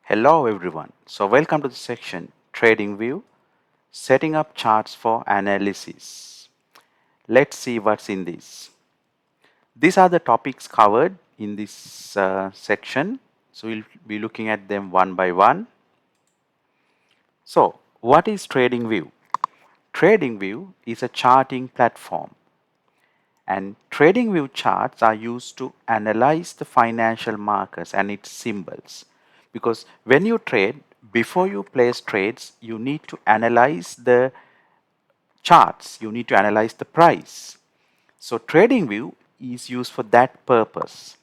Hello everyone. So welcome to the section TradingView, setting up charts for analysis. Let's see what's in this. These are the topics covered in this section. So we'll be looking at them one by one. So what is TradingView? TradingView is a charting platform, and TradingView charts are used to analyze the financial markets and its symbols. Because when you trade, before you place trades, you need to analyze the charts, you need to analyze the price. So TradingView is used for that purpose.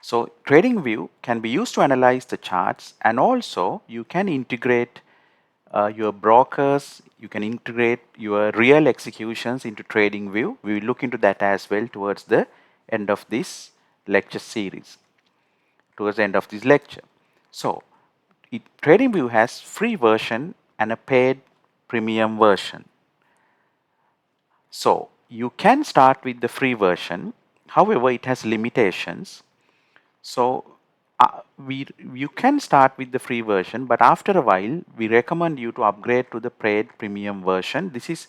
So TradingView can be used to analyze the charts, and also you can integrate your brokers, you can integrate your real executions into TradingView. We will look into that as well towards the end of this lecture series, towards the end of this lecture. So TradingView has free version and a paid premium version. So you can start with the free version, however it has limitations. So you can start with the free version, but after a while we recommend you to upgrade to the paid premium version. This is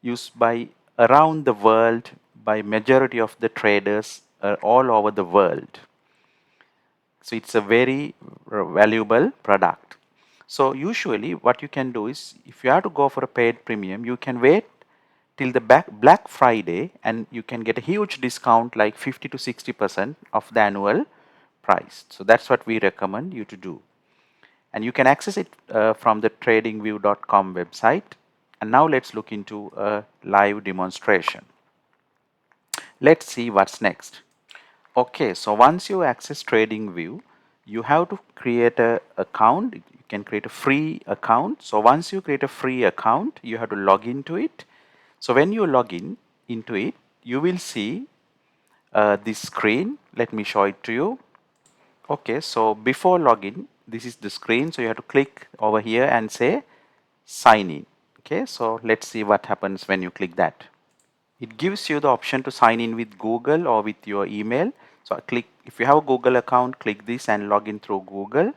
used by around the world by majority of the traders all over the world. So it's a very valuable product. So usually what you can do is, if you have to go for a paid premium, you can wait till the Black Friday and you can get a huge discount like 50 to 60% of the annual price. So that's what we recommend you to do. And you can access it from the tradingview.com website. And now let's look into a live demonstration. Let's see what's next. Okay, so once you access TradingView, you have to create an account. You can create a free account. So once you create a free account, you have to log into it. So when you log in into it, you will see this screen. Let me show it to you. Okay, so before login, this is the screen. So you have to click over here and say sign in. Okay, so let's see what happens when you click that. It gives you the option to sign in with Google or with your email. So click, if you have a Google account, click this and log in through Google,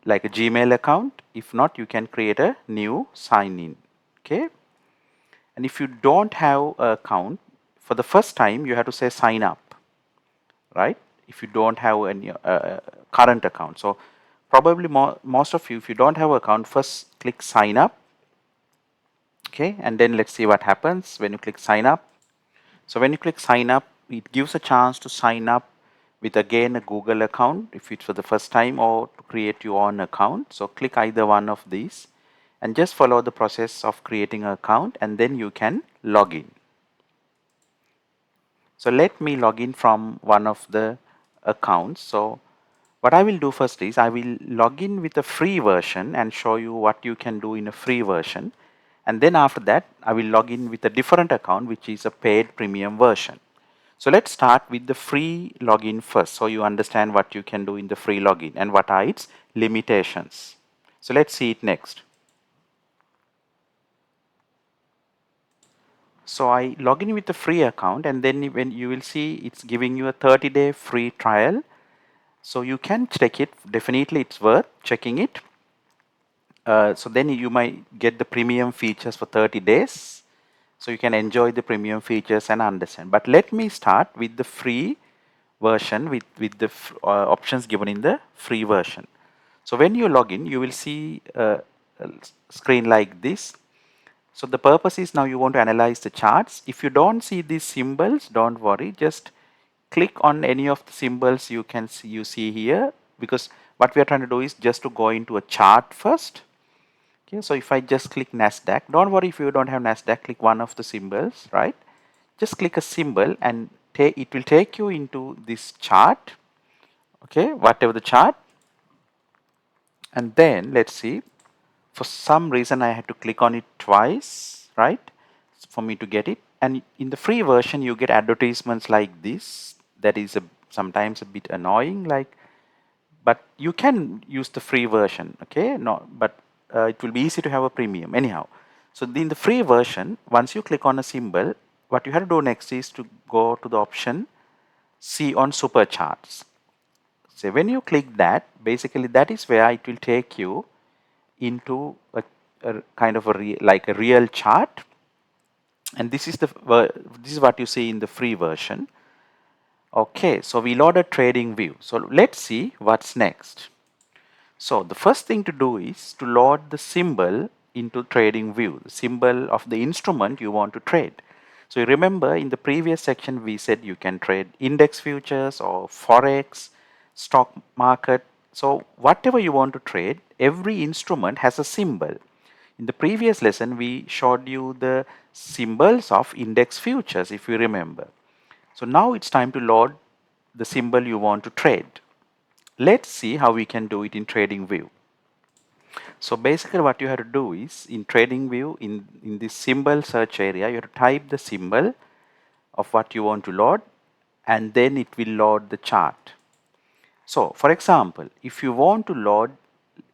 like a Gmail account. If not, you can create a new sign in. Okay. And if you don't have an account, for the first time, you have to say sign up, right? If you don't have any current account. So probably most of you, if you don't have an account, first click sign up. Okay. And then let's see what happens when you click sign up. So when you click sign up, it gives a chance to sign up with again a Google account if it's for the first time, or to create your own account. So click either one of these and just follow the process of creating an account, and then you can log in. So let me log in from one of the accounts. So what I will do first is I will log in with a free version and show you what you can do in a free version. And then after that, I will log in with a different account, which is a paid premium version. So let's start with the free login first, so you understand what you can do in the free login and what are its limitations. So let's see it next. So I log in with the free account, and then when you will see it's giving you a 30-day free trial. So you can check it. Definitely it's worth checking it. So then you might get the premium features for 30 days. So you can enjoy the premium features and understand. But let me start with the free version with the options given in the free version. So when you log in, you will see a screen like this. So the purpose is now you want to analyze the charts. If you don't see these symbols, don't worry. Just click on any of the symbols you see here, because what we are trying to do is just to go into a chart first. Okay, so if I just click NASDAQ, don't worry if you don't have NASDAQ, click one of the symbols, right? Just click a symbol and it will take you into this chart, okay, whatever the chart. And then let's see, for some reason I had to click on it twice, right, for me to get it. And in the free version you get advertisements like this. That is sometimes a bit annoying, like, but you can use the free version, okay, no, but it will be easy to have a premium anyhow. So in the free version, once you click on a symbol, what you have to do next is to go to the option see on supercharts. So when you click that, basically that is where it will take you into a kind of like a real chart, and this is what you see in the free version. Okay, so we loaded TradingView. So let's see what's next. So the first thing to do is to load the symbol into TradingView, the symbol of the instrument you want to trade. So you remember in the previous section we said you can trade index futures or Forex, stock market. So whatever you want to trade, every instrument has a symbol. In the previous lesson we showed you the symbols of index futures, if you remember. So now it's time to load the symbol you want to trade. Let's see how we can do it in TradingView. So basically what you have to do is in TradingView, in this symbol search area, you have to type the symbol of what you want to load, and then it will load the chart. So for example, if you want to load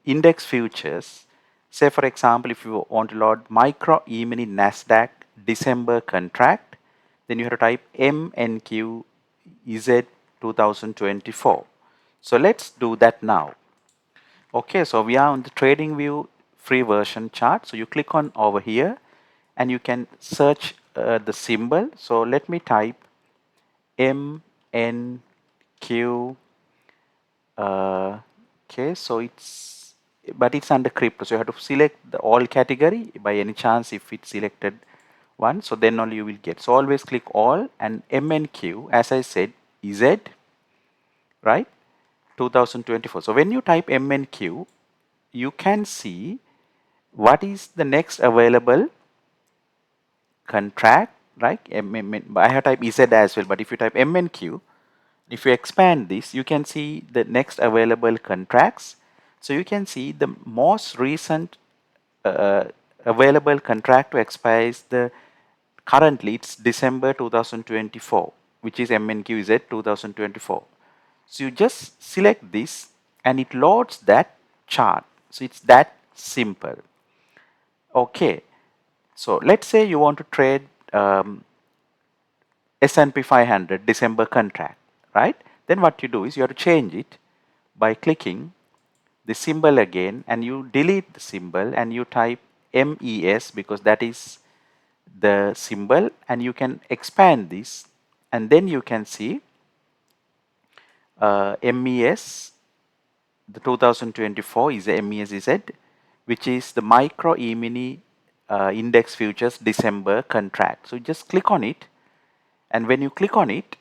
index futures, say for example, if you want to load micro E-mini NASDAQ December contract, then you have to type MNQ Z 2024. So let's do that now. Okay, so we are on the TradingView free version chart. So you click on over here and you can search the symbol. So let me type MNQ. Okay, so but it's under crypto. So you have to select the all category by any chance if it's selected one. So then only you will get. So always click all, and MNQ, as I said, Z, right? 2024. So when you type MNQ, you can see what is the next available contract, right? I have typed Z as well, but if you type MNQ, if you expand this, you can see the next available contracts. So you can see the most recent uh, available contract to expire is currently it's December 2024, which is MNQZ 2024. So you just select this and it loads that chart. So it's that simple. Okay, so let's say you want to trade S&P 500 December contract, right? Then what you do is you have to change it by clicking the symbol again, and you delete the symbol and you type MES because that is the symbol, and you can expand this and then you can see MES, the 2024 is the MESZ, which is the micro E-mini index futures December contract. So just click on it, and when you click on it,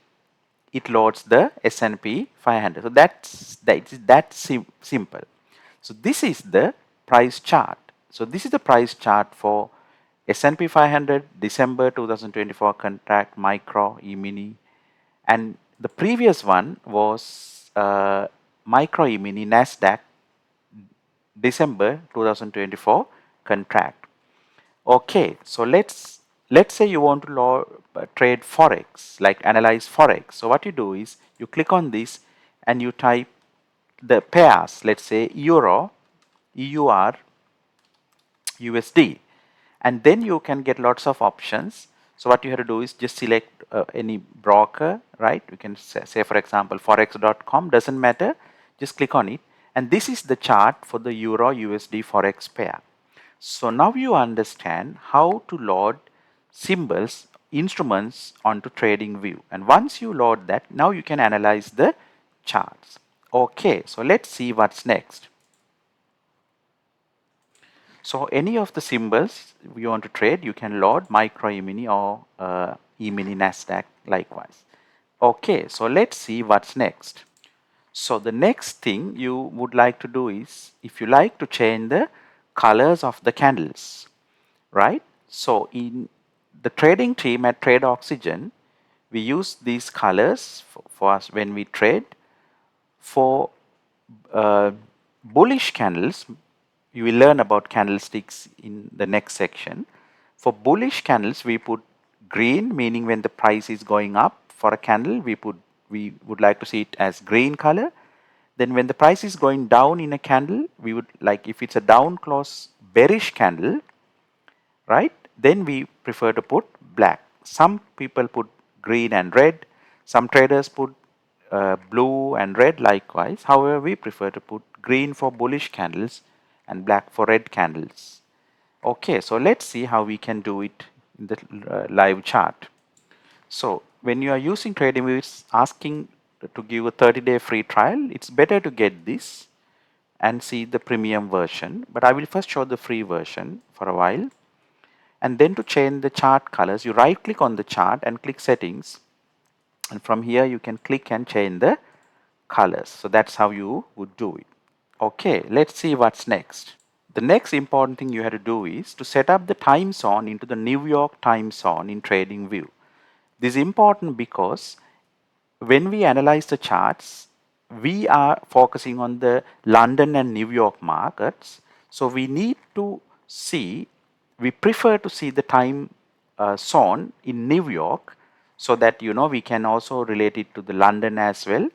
it loads the S&P 500. So that simple. So this is the price chart. So this is the price chart for S&P 500 December 2024 contract micro E-mini, and the previous one was micro E-mini NASDAQ December 2024 contract. Okay, so let's say you want to trade Forex, like analyze Forex. So what you do is you click on this and you type the pairs, let's say Euro, EUR, USD, and then you can get lots of options. So what you have to do is just select any broker, right? You can say for example forex.com, doesn't matter, just click on it, and this is the chart for the Euro USD Forex pair. So now you understand how to load symbols, instruments onto TradingView, and once you load that, now you can analyze the charts. Okay, so let's see what's next. So any of the symbols you want to trade, you can load micro E-mini or E-mini NASDAQ likewise. Okay, so let's see what's next. So the next thing you would like to do is, if you like to change the colors of the candles, right? So in the trading team at Trade Oxygen, we use these colors for us when we trade. For bullish candles, you will learn about candlesticks in the next section. For bullish candles, we put green, meaning when the price is going up for a candle, we would like to see it as green color. Then when the price is going down in a candle, we would like, if it's a down close bearish candle, right, then we prefer to put black. Some people put green and red. Some traders put blue and red likewise. However, we prefer to put green for bullish candles and black for red candles. Okay, so let's see how we can do it in the live chart. So when you are using TradingView, it's asking to give a 30-day free trial. It's better to get this and see the premium version, but I will first show the free version for a while. And then to change the chart colors, you right click on the chart and click settings, and from here you can click and change the colors. So that's how you would do it. Okay, let's see what's next. The next important thing you have to do is to set up the time zone into the New York time zone in TradingView. This is important because when we analyze the charts, we are focusing on the London and New York markets. So we need to see, we prefer to see the time zone in New York, so that we can also relate it to the London as well.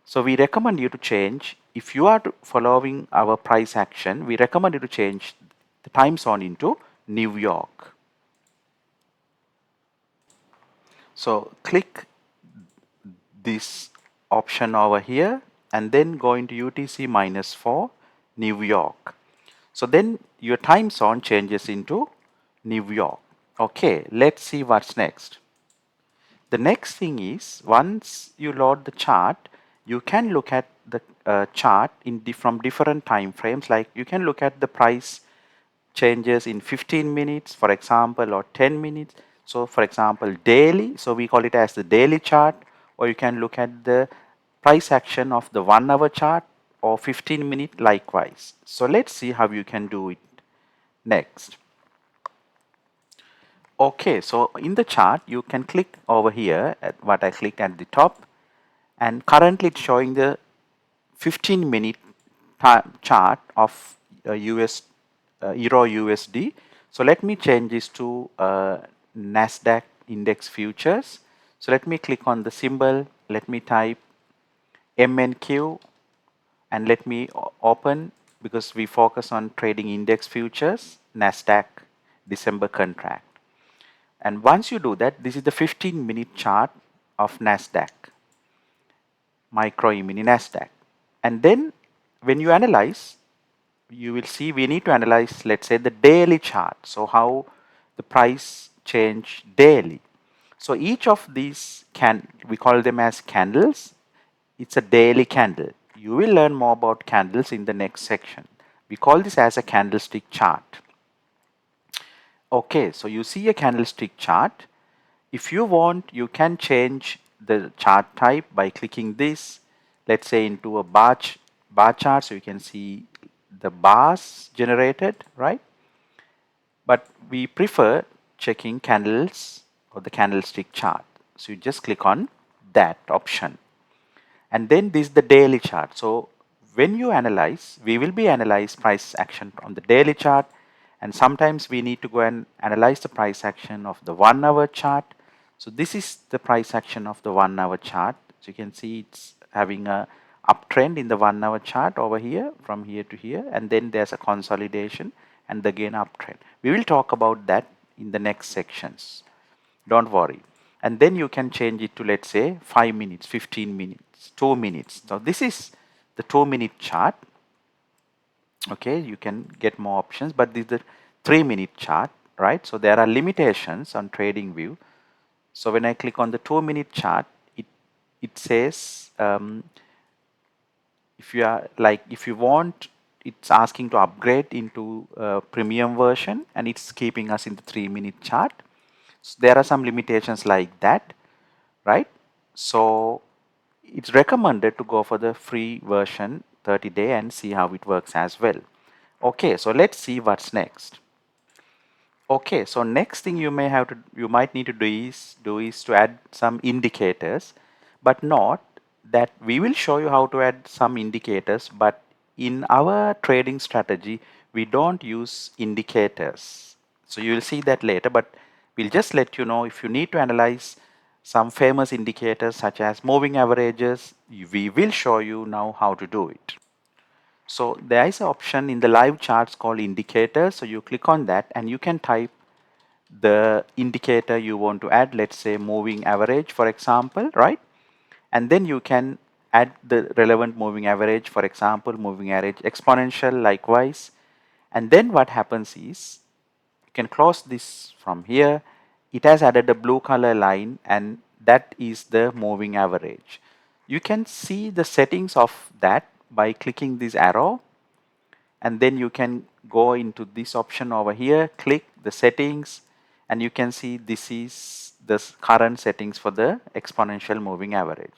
So we recommend you to change, if you are following our price action, we recommend you to change the time zone into New York. So click this option over here and then go into UTC -4 New York. So then your time zone changes into New York. Okay, let's see what's next. The next thing is, once you load the chart, you can look at the chart from different time frames. Like you can look at the price changes in 15 minutes, for example, or 10 minutes. So for example, daily, so we call it as the daily chart, or you can look at the price action of the 1 hour chart or 15-minute likewise. So let's see how you can do it next. Okay, so in the chart, you can click over here at what I clicked at the top, and currently it's showing the 15-minute chart of US Euro USD. So let me change this to NASDAQ index futures. So let me click on the symbol, let me type MNQ, and let me open, because we focus on trading index futures, NASDAQ December contract. And once you do that, this is the 15-minute chart of NASDAQ, micro E-mini NASDAQ. And then when you analyze, you will see we need to analyze, let's say, the daily chart. So how the price change daily. So each of these we call them as candles. It's a daily candle. You will learn more about candles in the next section. We call this as a candlestick chart. Okay, so you see a candlestick chart. If you want, you can change the chart type by clicking this, let's say, into a bar chart, so you can see the bars generated, right? But we prefer checking candles or the candlestick chart. So you just click on that option. And then this is the daily chart. So when you analyze, we will be analyze price action on the daily chart, and sometimes we need to go and analyze the price action of the 1 hour chart. So this is the price action of the 1 hour chart. So you can see it's having a uptrend in the 1 hour chart over here, from here to here, and then there's a consolidation and again uptrend. We will talk about that in the next sections. Don't worry. And then you can change it to, let's say, 5 minutes, 15 minutes, 2 minutes. So this is the 2-minute chart. Okay, you can get more options, but this is the 3-minute chart, right? So there are limitations on TradingView. So when I click on the 2-minute chart, it says if you want, it's asking to upgrade into a premium version, and it's keeping us in the 3-minute chart. So there are some limitations like that, right? So it's recommended to go for the free version 30-day and see how it works as well. Okay, so let's see what's next. Okay, so next thing you might need to do is to add some indicators, but not that we will show you how to add some indicators, but in our trading strategy, we don't use indicators. So you will see that later, but we'll just let you know if you need to analyze some famous indicators such as moving averages, we will show you now how to do it. So there is an option in the live charts called indicators. So you click on that and you can type the indicator you want to add, let's say moving average, for example, right? And then you can add the relevant moving average, for example, moving average exponential likewise. And then what happens is, you can close this from here. It has added a blue color line, and that is the moving average. You can see the settings of that by clicking this arrow, and then you can go into this option over here, click the settings, and you can see this is the current settings for the exponential moving average.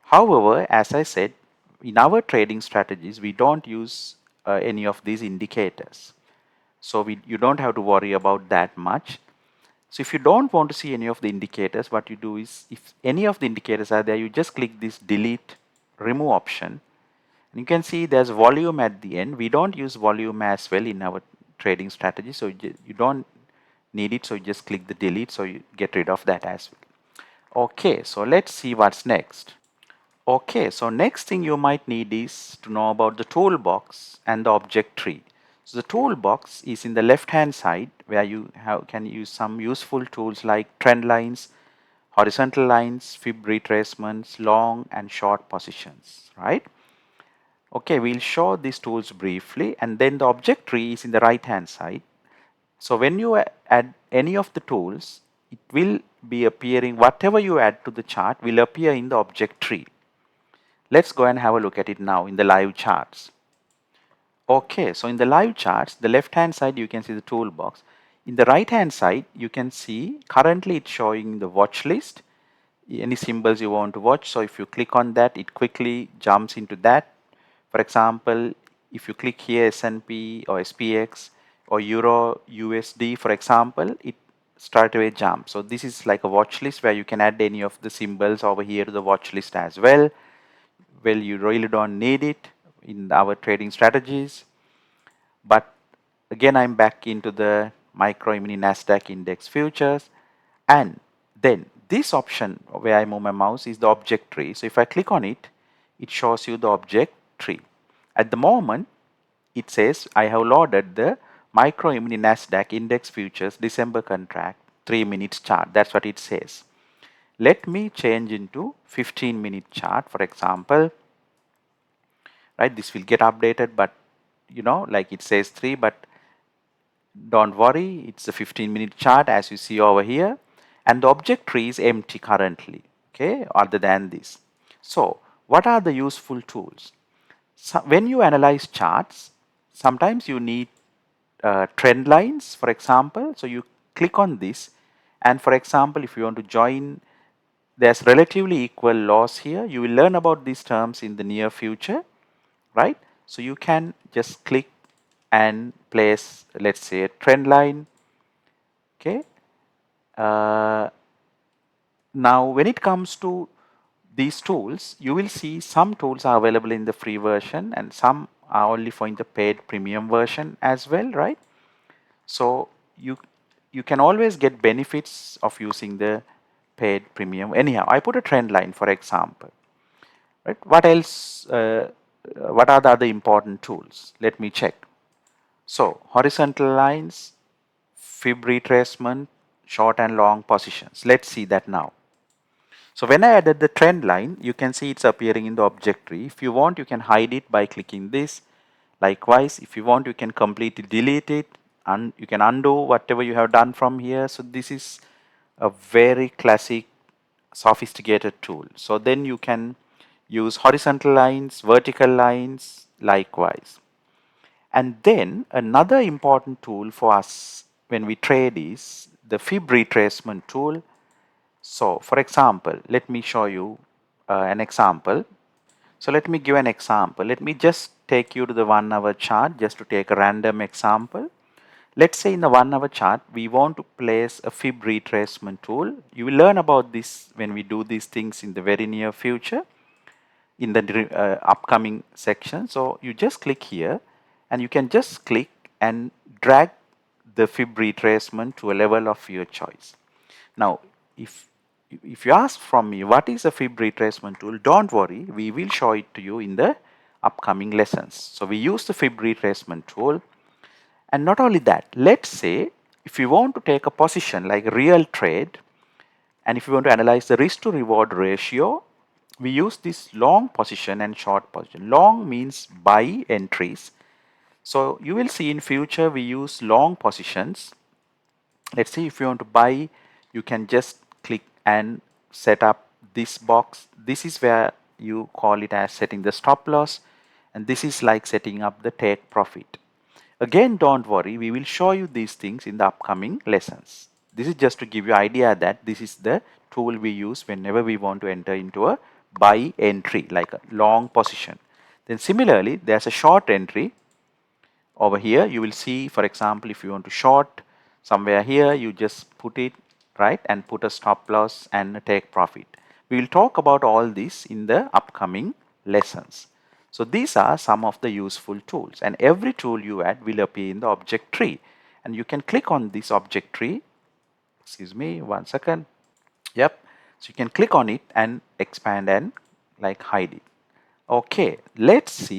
However, as I said, in our trading strategies, we don't use any of these indicators. So you don't have to worry about that much. So if you don't want to see any of the indicators, what you do is, if any of the indicators are there, you just click this delete remove option. And you can see there's volume at the end. We don't use volume as well in our trading strategy, so you don't need it, so you just click the delete, so you get rid of that as well. Okay, so let's see what's next. Okay, so next thing you might need is to know about the toolbox and the object tree. So the toolbox is in the left hand side, where you can use some useful tools like trend lines, horizontal lines, fib retracements, long and short positions, right? Okay, we'll show these tools briefly, and then the object tree is in the right hand side. So when you add any of the tools, it will be appearing, whatever you add to the chart will appear in the object tree. Let's go and have a look at it now in the live charts. Okay, so in the live charts, the left hand side you can see the toolbox. In the right hand side, you can see currently it's showing the watch list, any symbols you want to watch. So if you click on that, it quickly jumps into that. For example, if you click here S&P or SPX or Euro USD, for example, it straight away jumps. So this is like a watch list where you can add any of the symbols over here to the watch list as well. Well, you really don't need it in our trading strategies. But again, I'm back into the micro mini NASDAQ index futures, and then this option where I move my mouse is the object tree. So if I click on it, it shows you the object tree. At the moment, it says I have loaded the micro mini NASDAQ index futures December contract 3 minutes chart. That's what it says. Let me change into 15-minute chart, for example. Right, this will get updated, but like it says 3, but don't worry, it's a 15-minute chart as you see over here, and the object tree is empty currently, okay, other than this. So what are the useful tools? So when you analyze charts, sometimes you need trend lines, for example. So you click on this, and for example, if you want to join, there's relatively equal loss here. You will learn about these terms in the near future, right? So you can just click and place, let's say, a trend line. Okay. Now when it comes to these tools, you will see some tools are available in the free version and some are only for in the paid premium version as well, right? So you can always get benefits of using the paid premium. Anyhow, I put a trend line, for example, right? What else? What are the other important tools? Let me check. So horizontal lines, fib retracement, short and long positions. Let's see that now. So when I added the trend line, you can see it's appearing in the object tree. If you want, you can hide it by clicking this. Likewise, if you want, you can completely delete it, and you can undo whatever you have done from here. So this is a very classic sophisticated tool. So then you can use horizontal lines, vertical lines, likewise. And then another important tool for us when we trade is the fib retracement tool. So for example, let me show you an example. So let me give an example. Let me just take you to the 1 hour chart just to take a random example. Let's say in the 1 hour chart, we want to place a fib retracement tool. You will learn about this when we do these things in the very near future in the upcoming section. So you just click here and you can just click and drag the fib retracement to a level of your choice. Now, if you ask from me what is a fib retracement tool, don't worry, we will show it to you in the upcoming lessons. So we use the fib retracement tool, and not only that, let's say if you want to take a position like a real trade, and if you want to analyze the risk to reward ratio, we use this long position and short position. Long means buy entries. So you will see in future we use long positions. Let's say if you want to buy, you can just click and set up this box. This is where you call it as setting the stop loss, and this is like setting up the take profit. Again, don't worry, we will show you these things in the upcoming lessons. This is just to give you idea that this is the tool we use whenever we want to enter into a buy entry, like a long position. Then similarly, there's a short entry. Over here you will see, for example, if you want to short somewhere here, you just put it right and put a stop loss and a take profit. We will talk about all this in the upcoming lessons. So these are some of the useful tools, and every tool you add will appear in the object tree, and you can click on this object tree. Excuse me, 1 second. Yep. So you can click on it and expand and like hide it. Okay, let's see